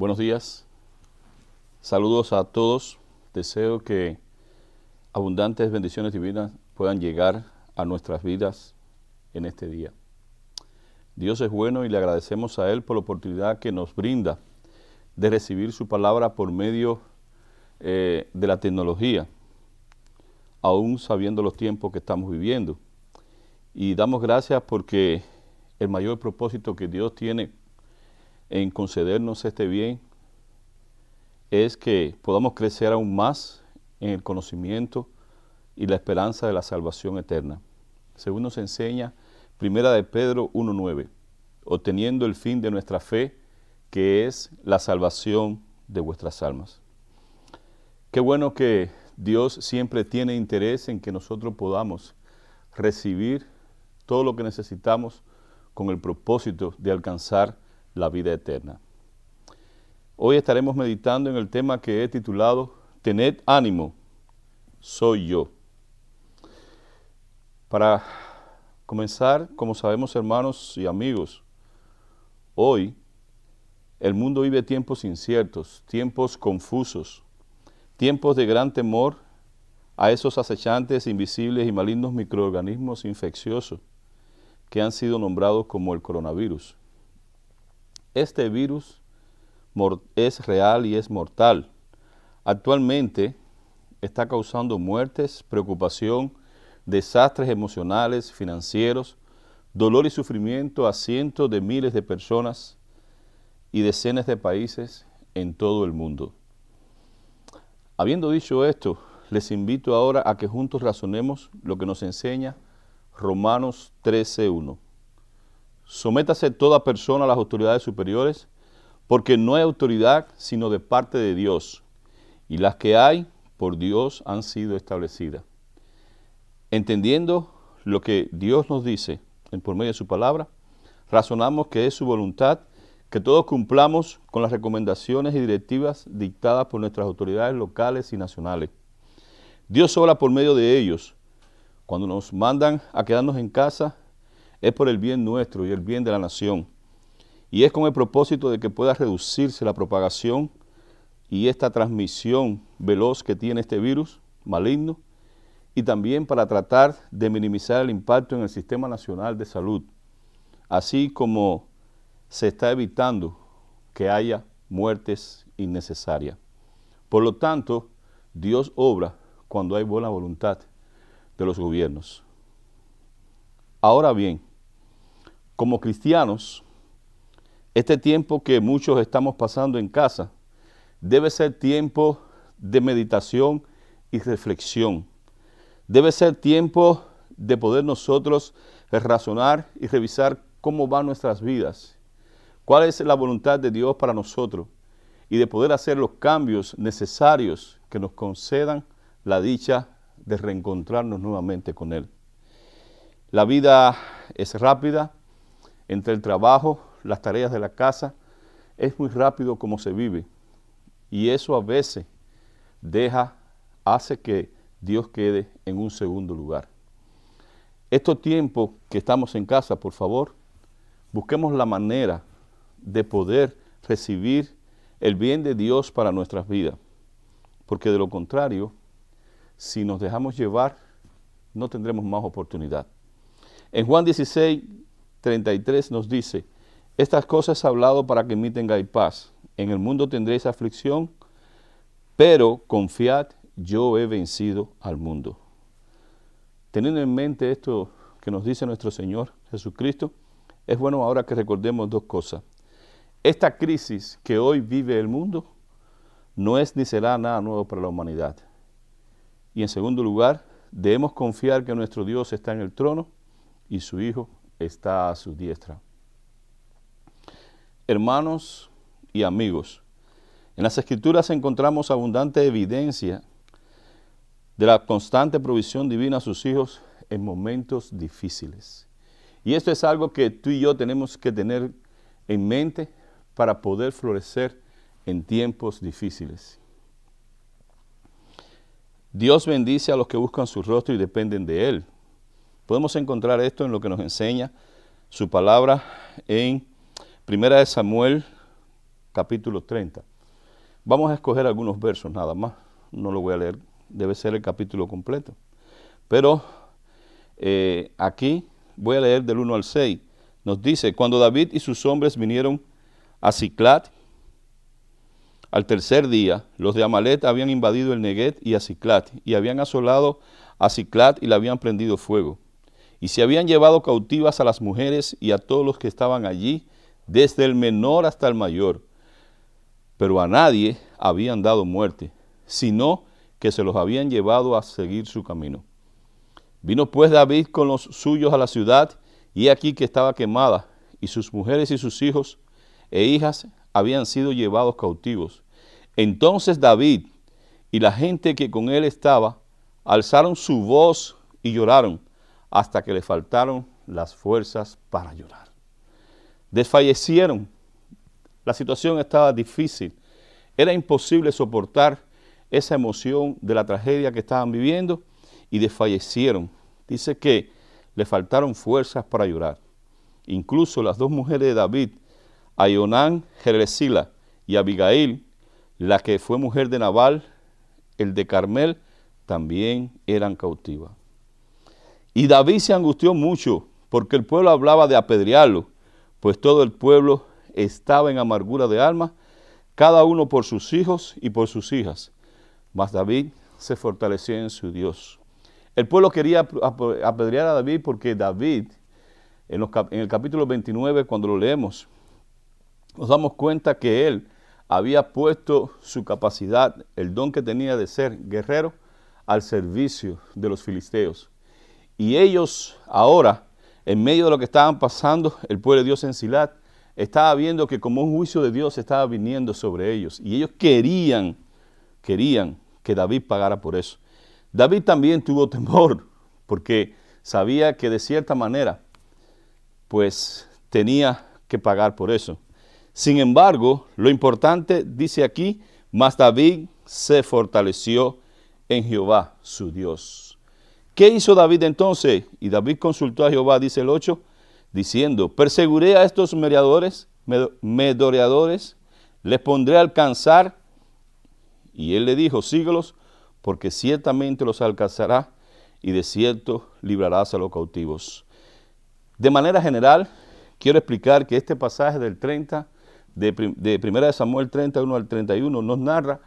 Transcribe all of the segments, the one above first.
Buenos días, saludos a todos. Deseo que abundantes bendiciones divinas puedan llegar a nuestras vidas en este día. Dios es bueno y le agradecemos a Él por la oportunidad que nos brinda de recibir su palabra por medio de la tecnología, aún sabiendo los tiempos que estamos viviendo. Y damos gracias porque el mayor propósito que Dios tiene en concedernos este bien es que podamos crecer aún más en el conocimiento y la esperanza de la salvación eterna. Según nos enseña 1 de Pedro 1:9, obteniendo el fin de nuestra fe, que es la salvación de vuestras almas. Qué bueno que Dios siempre tiene interés en que nosotros podamos recibir todo lo que necesitamos con el propósito de alcanzar la vida eterna. Hoy estaremos meditando en el tema que he titulado Tened ánimo, soy yo. Para comenzar, como sabemos, hermanos y amigos, hoy el mundo vive tiempos inciertos, tiempos confusos, tiempos de gran temor a esos acechantes invisibles y malignos microorganismos infecciosos que han sido nombrados como el coronavirus. Este virus es real y es mortal. Actualmente está causando muertes, preocupación, desastres emocionales, financieros, dolor y sufrimiento a cientos de miles de personas y decenas de países en todo el mundo. Habiendo dicho esto, les invito ahora a que juntos razonemos lo que nos enseña Romanos 13:1. Sométase toda persona a las autoridades superiores, porque no hay autoridad sino de parte de Dios, y las que hay por Dios han sido establecidas. Entendiendo lo que Dios nos dice por medio de su palabra, razonamos que es su voluntad que todos cumplamos con las recomendaciones y directivas dictadas por nuestras autoridades locales y nacionales. Dios obra por medio de ellos. Cuando nos mandan a quedarnos en casa, es por el bien nuestro y el bien de la nación. Y es con el propósito de que pueda reducirse la propagación y esta transmisión veloz que tiene este virus maligno, y también para tratar de minimizar el impacto en el Sistema Nacional de Salud, así como se está evitando que haya muertes innecesarias. Por lo tanto, Dios obra cuando hay buena voluntad de los gobiernos. Ahora bien, como cristianos, este tiempo que muchos estamos pasando en casa debe ser tiempo de meditación y reflexión. Debe ser tiempo de poder nosotros razonar y revisar cómo van nuestras vidas, cuál es la voluntad de Dios para nosotros y de poder hacer los cambios necesarios que nos concedan la dicha de reencontrarnos nuevamente con Él. La vida es rápida, entre el trabajo, las tareas de la casa, es muy rápido como se vive, y eso a veces hace que Dios quede en un segundo lugar. Estos tiempos que estamos en casa, por favor, busquemos la manera de poder recibir el bien de Dios para nuestras vidas, porque de lo contrario, si nos dejamos llevar, no tendremos más oportunidad. En Juan 16:33 nos dice: estas cosas he hablado para que en mí tengáis paz. En el mundo tendréis aflicción, pero confiad, yo he vencido al mundo. Teniendo en mente esto que nos dice nuestro Señor Jesucristo, es bueno ahora que recordemos dos cosas. Esta crisis que hoy vive el mundo no es ni será nada nuevo para la humanidad. Y en segundo lugar, debemos confiar que nuestro Dios está en el trono y su Hijo está a su diestra. Hermanos y amigos, en las Escrituras encontramos abundante evidencia de la constante provisión divina a sus hijos en momentos difíciles. Y esto es algo que tú y yo tenemos que tener en mente para poder florecer en tiempos difíciles. Dios bendice a los que buscan su rostro y dependen de Él. Podemos encontrar esto en lo que nos enseña su palabra en 1 Samuel capítulo 30. Vamos a escoger algunos versos nada más. No lo voy a leer, debe ser el capítulo completo. Pero aquí voy a leer del 1 al 6. Nos dice, cuando David y sus hombres vinieron a Siclat, al tercer día, los de Amalet habían invadido el Neguet y a Siclat, y habían asolado a Siclat y le habían prendido fuego. Y se habían llevado cautivas a las mujeres y a todos los que estaban allí, desde el menor hasta el mayor. Pero a nadie habían dado muerte, sino que se los habían llevado a seguir su camino. Vino pues David con los suyos a la ciudad, y aquí que estaba quemada, y sus mujeres y sus hijos e hijas habían sido llevados cautivos. Entonces David y la gente que con él estaba alzaron su voz y lloraron hasta que le faltaron las fuerzas para llorar. Desfallecieron. La situación estaba difícil. Era imposible soportar esa emoción de la tragedia que estaban viviendo y desfallecieron. Dice que le faltaron fuerzas para llorar. Incluso las dos mujeres de David, Aionán, Jerezila y Abigail, la que fue mujer de Nabal, el de Carmel, también eran cautivas. Y David se angustió mucho porque el pueblo hablaba de apedrearlo, pues todo el pueblo estaba en amargura de alma, cada uno por sus hijos y por sus hijas. Mas David se fortaleció en su Dios. El pueblo quería apedrear a David porque David, en el capítulo 29, cuando lo leemos, nos damos cuenta que él había puesto su capacidad, el don que tenía de ser guerrero, al servicio de los filisteos. Y ellos ahora, en medio de lo que estaban pasando, el pueblo de Dios en Silat, estaba viendo que como un juicio de Dios estaba viniendo sobre ellos. Y ellos querían que David pagara por eso. David también tuvo temor, porque sabía que de cierta manera, pues tenía que pagar por eso. Sin embargo, lo importante dice aquí, mas David se fortaleció en Jehová, su Dios. ¿Qué hizo David entonces? Y David consultó a Jehová, dice el 8, diciendo, perseguiré a estos merodeadores, les pondré a alcanzar. Y él le dijo, síguelos, porque ciertamente los alcanzará, y de cierto librarás a los cautivos. De manera general, quiero explicar que este pasaje del 30, de 1 Samuel 31 al 31, nos narra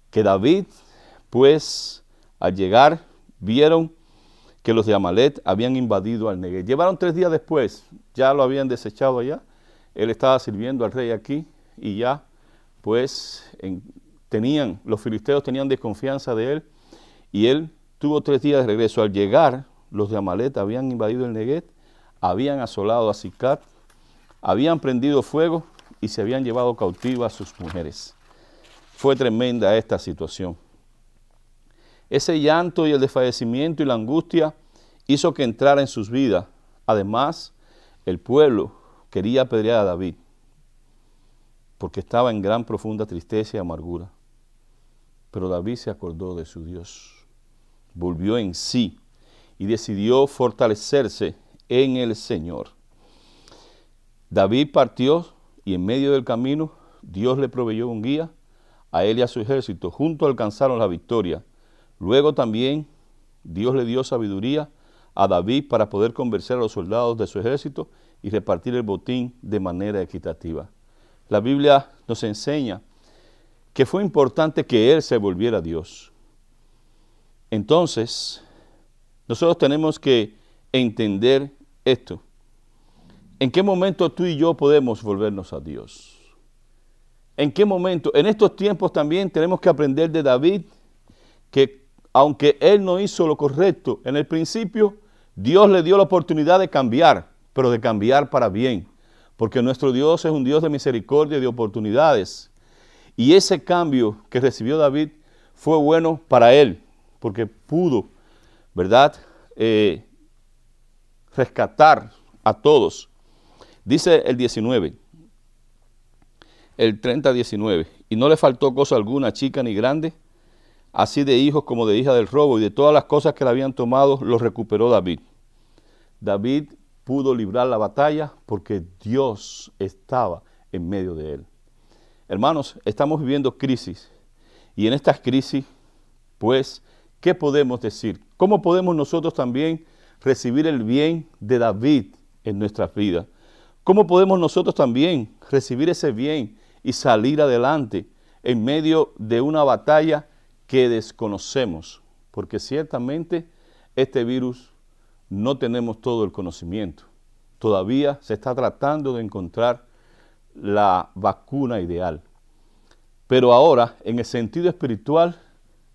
que David, pues, al llegar, vieron que los de Amalet habían invadido al Neguet. Llevaron 3 días después, ya lo habían desechado allá. Él estaba sirviendo al rey aquí y ya, pues, los filisteos tenían desconfianza de él y él tuvo 3 días de regreso. Al llegar, los de Amalet habían invadido el Neguet, habían asolado a Siclat, habían prendido fuego y se habían llevado cautivas a sus mujeres. Fue tremenda esta situación. Ese llanto y el desfallecimiento y la angustia hizo que entrara en sus vidas. Además, el pueblo quería apedrear a David porque estaba en gran profunda tristeza y amargura. Pero David se acordó de su Dios, volvió en sí y decidió fortalecerse en el Señor. David partió y en medio del camino Dios le proveyó un guía a él y a su ejército. Juntos alcanzaron la victoria. Luego también Dios le dio sabiduría a David para poder convencer a los soldados de su ejército y repartir el botín de manera equitativa. La Biblia nos enseña que fue importante que él se volviera a Dios. Entonces, nosotros tenemos que entender esto. ¿En qué momento tú y yo podemos volvernos a Dios? ¿En qué momento? En estos tiempos también tenemos que aprender de David que aunque él no hizo lo correcto en el principio, Dios le dio la oportunidad de cambiar, pero de cambiar para bien. Porque nuestro Dios es un Dios de misericordia y de oportunidades. Y ese cambio que recibió David fue bueno para él, porque pudo, ¿verdad?, rescatar a todos. Dice el 19, el 30-19, y no le faltó cosa alguna, chica ni grande, así de hijos como de hijas del robo, y de todas las cosas que le habían tomado, los recuperó David. David pudo librar la batalla porque Dios estaba en medio de él. Hermanos, estamos viviendo crisis. Y en estas crisis, pues, ¿qué podemos decir? ¿Cómo podemos nosotros también recibir el bien de David en nuestras vidas? ¿Cómo podemos nosotros también recibir ese bien y salir adelante en medio de una batalla que desconocemos? Porque ciertamente este virus no tenemos todo el conocimiento. Todavía se está tratando de encontrar la vacuna ideal. Pero ahora, en el sentido espiritual,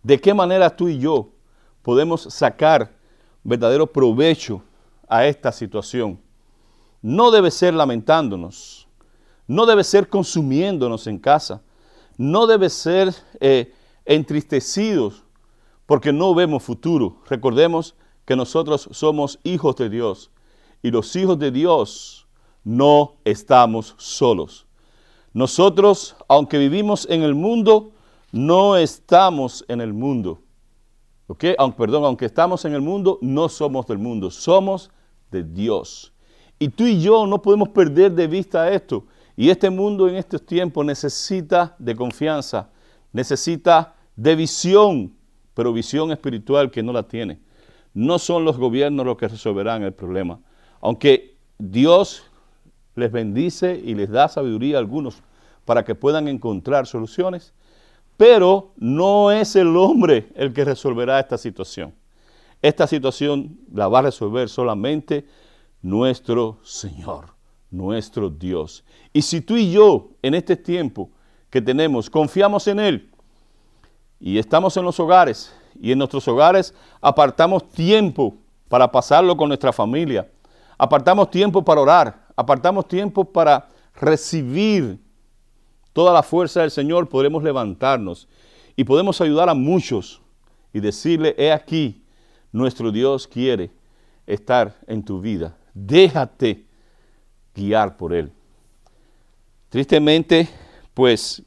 ¿de qué manera tú y yo podemos sacar verdadero provecho a esta situación? No debe ser lamentándonos, no debe ser consumiéndonos en casa, no debe ser entristecidos porque no vemos futuro. Recordemos que nosotros somos hijos de Dios y los hijos de Dios no estamos solos. Nosotros, aunque vivimos en el mundo, no estamos en el mundo. ¿Ok? Aunque estamos en el mundo, no somos del mundo, somos de Dios. Y tú y yo no podemos perder de vista esto. Y este mundo en estos tiempos necesita de confianza, necesita de visión, pero visión espiritual que no la tiene. No son los gobiernos los que resolverán el problema. Aunque Dios les bendice y les da sabiduría a algunos para que puedan encontrar soluciones, pero no es el hombre el que resolverá esta situación. Esta situación la va a resolver solamente nuestro Señor, nuestro Dios. Y si tú y yo en este tiempo que tenemos confiamos en Él y estamos en los hogares y en nuestros hogares apartamos tiempo para pasarlo con nuestra familia, apartamos tiempo para orar, apartamos tiempo para recibir toda la fuerza del Señor, podremos levantarnos y podemos ayudar a muchos y decirle, he aquí, nuestro Dios quiere estar en tu vida. Déjate guiar por Él. Tristemente, pues,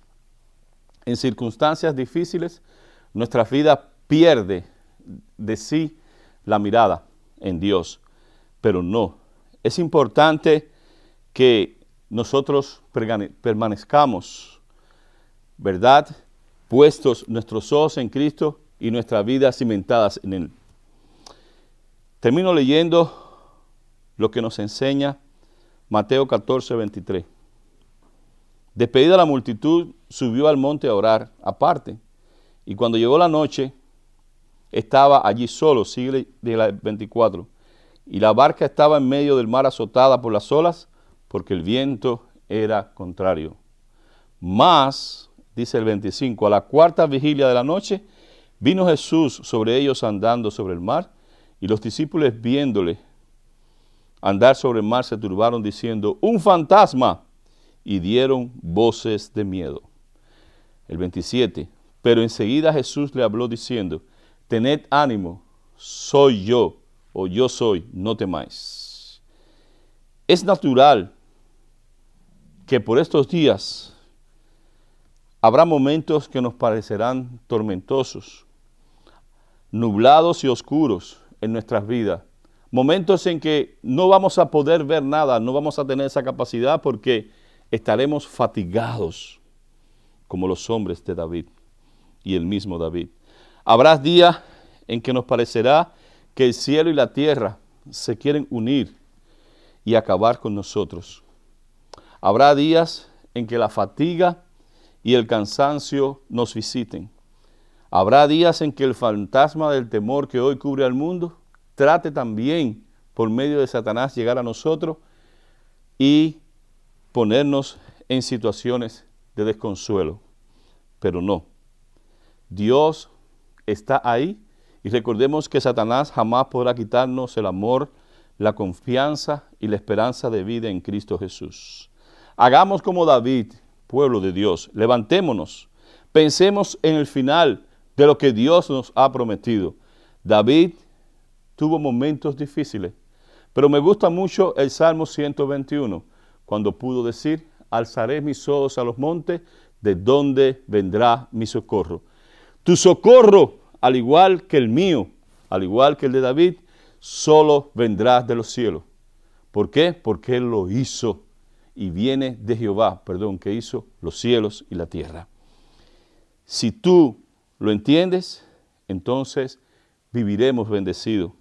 en circunstancias difíciles, nuestra vida pierde de sí la mirada en Dios, pero no. Es importante que nosotros permanezcamos, ¿verdad?, puestos nuestros ojos en Cristo y nuestras vidas cimentadas en Él. Termino leyendo lo que nos enseña Mateo 14, 23. Despedida la multitud, subió al monte a orar aparte, y cuando llegó la noche, estaba allí solo, sigue de la 24, y la barca estaba en medio del mar azotada por las olas, porque el viento era contrario. Mas, dice el 25, a la cuarta vigilia de la noche, vino Jesús sobre ellos andando sobre el mar, y los discípulos viéndole andar sobre el mar se turbaron diciendo, ¡un fantasma! Y dieron voces de miedo. El 27, pero enseguida Jesús le habló diciendo, tened ánimo, soy yo, o yo soy, no temáis. Es natural que por estos días habrá momentos que nos parecerán tormentosos, nublados y oscuros en nuestras vidas. Momentos en que no vamos a poder ver nada, no vamos a tener esa capacidad porque estaremos fatigados como los hombres de David y el mismo David. Habrá días en que nos parecerá que el cielo y la tierra se quieren unir y acabar con nosotros. Habrá días en que la fatiga y el cansancio nos visiten. Habrá días en que el fantasma del temor que hoy cubre al mundo trate también por medio de Satanás llegar a nosotros y ponernos en situaciones de desconsuelo. Pero no, Dios está ahí y recordemos que Satanás jamás podrá quitarnos el amor, la confianza y la esperanza de vida en Cristo Jesús. Hagamos como David, pueblo de Dios, levantémonos, pensemos en el final de lo que Dios nos ha prometido. David tuvo momentos difíciles, pero me gusta mucho el Salmo 121, cuando pudo decir, alzaré mis ojos a los montes, ¿de dónde vendrá mi socorro? Tu socorro, al igual que el mío, al igual que el de David, solo vendrá de los cielos. ¿Por qué? Porque Él lo hizo y viene de Jehová, que hizo los cielos y la tierra. Si tú lo entiendes, entonces viviremos bendecidos.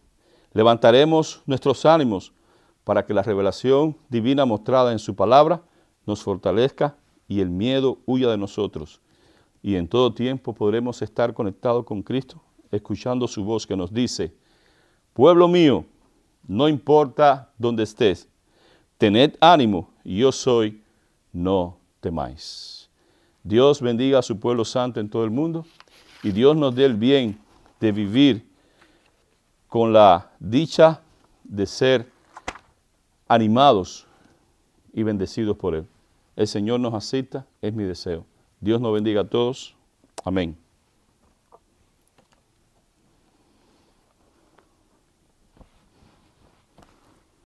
Levantaremos nuestros ánimos para que la revelación divina mostrada en su palabra nos fortalezca y el miedo huya de nosotros. Y en todo tiempo podremos estar conectados con Cristo, escuchando su voz que nos dice: pueblo mío, no importa dónde estés, tened ánimo, yo soy, no temáis. Dios bendiga a su pueblo santo en todo el mundo y Dios nos dé el bien de vivir con la dicha de ser animados y bendecidos por Él. El Señor nos asista, es mi deseo. Dios nos bendiga a todos. Amén.